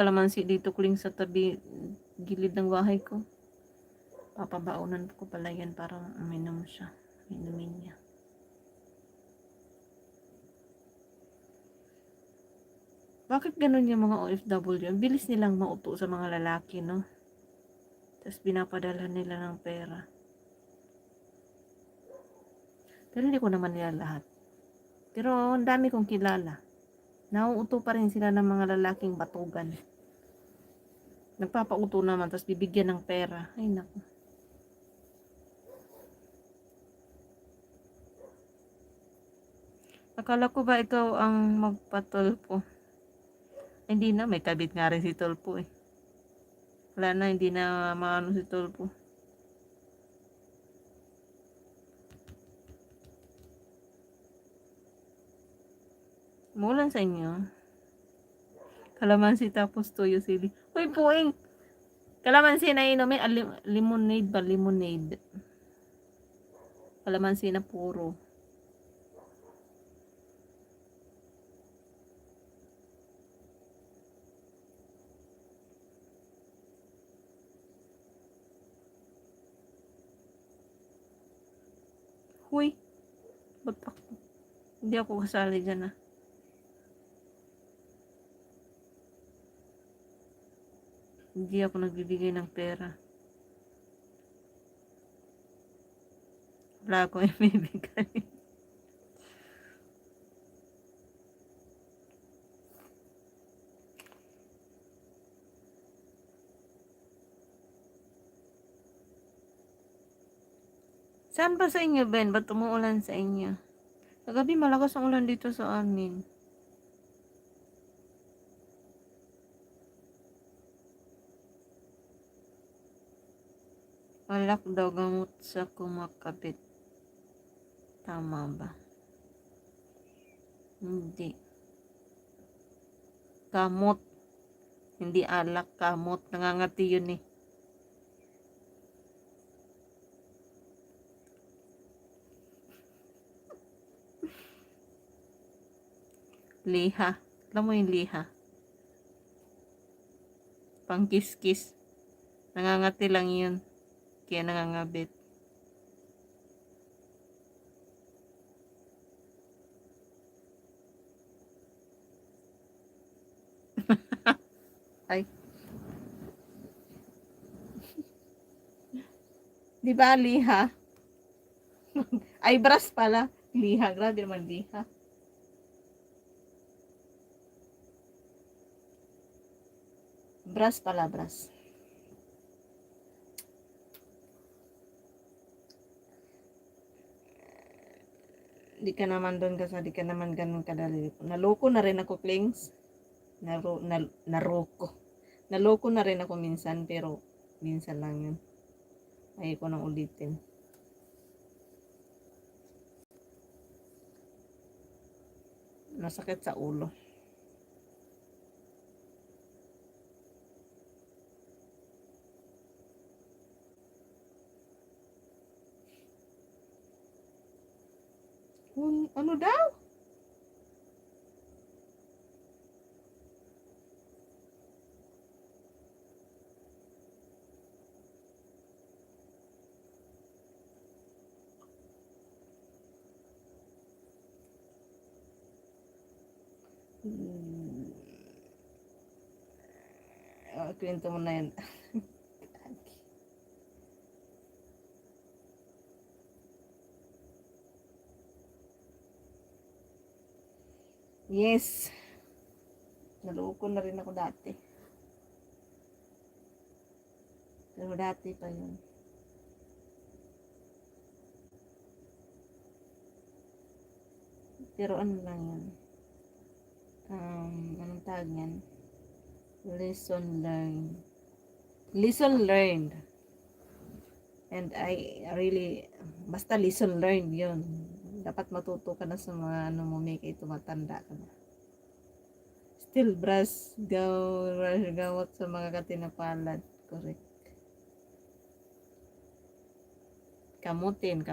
Kalamansi dito kuling sa tabi gilid ng bahay ko. Papabaunan ko pala yan para uminom siya. Inumin niya. Bakit ganun yung mga OFW? Ang bilis nilang mauto sa mga lalaki, no? Tapos pinapadala nila ng pera. Pero hindi ko naman nila lahat. Pero ang dami kong kilala. Nauuto pa rin sila ng mga lalaking batugan. Nagpapauto naman, tapos bibigyan ng pera. Ay, naku. Akala ko ba ikaw ang magpatulpo? Hindi na, may kabit nga rin si Tulpo eh. Wala na, hindi na maano si Tulpo. Mulan sa inyo. Kalamansi tapos toyo sili. Uy, puing! Kalamansi na inumin. Lemonade ba? Lemonade. Kalamansi na puro. Huy! Ba't ako? Hindi ako kasali dyan ah. Hindi ako nagbibigay ng pera. Wala akong ibibigay. Saan ba sa inyo, Ben? Ba't umuulan sa inyo? Kagabi malakas ang ulan dito sa amin. Alak daw gamot sa kumakabit. Tama ba? Hindi. Kamot. Hindi alak, kamot. Nangangati yun eh. Liha. Alam mo yung liha? Pang kiss-kiss. Nangangati lang yun. Kaya nangangabit. Ay. Di ba liha? Ay, brass pala. Liha. Grabe naman liha. Brass pala, brass. Di ka naman doon kasi di ka naman ganun kadali. Naloko na rin ako, Klings. Naroko. Naloko na rin ako minsan, pero minsan lang yun. Ayoko nang ulitin. Masakit sa ulo. Ano daw? Kwento mo na yan. Yes. Naloko na rin ako dati. Pero dati pa yun. Pero ano lang yun? Anong tawag yan? Lesson learned. Lesson learned. And I really, basta lesson learned yun. Dapat matuto ka na sa mga ano mo, may kay tumatanda ka na. Still brass, gawat sa mga katinapalad. Correct. Kamutin.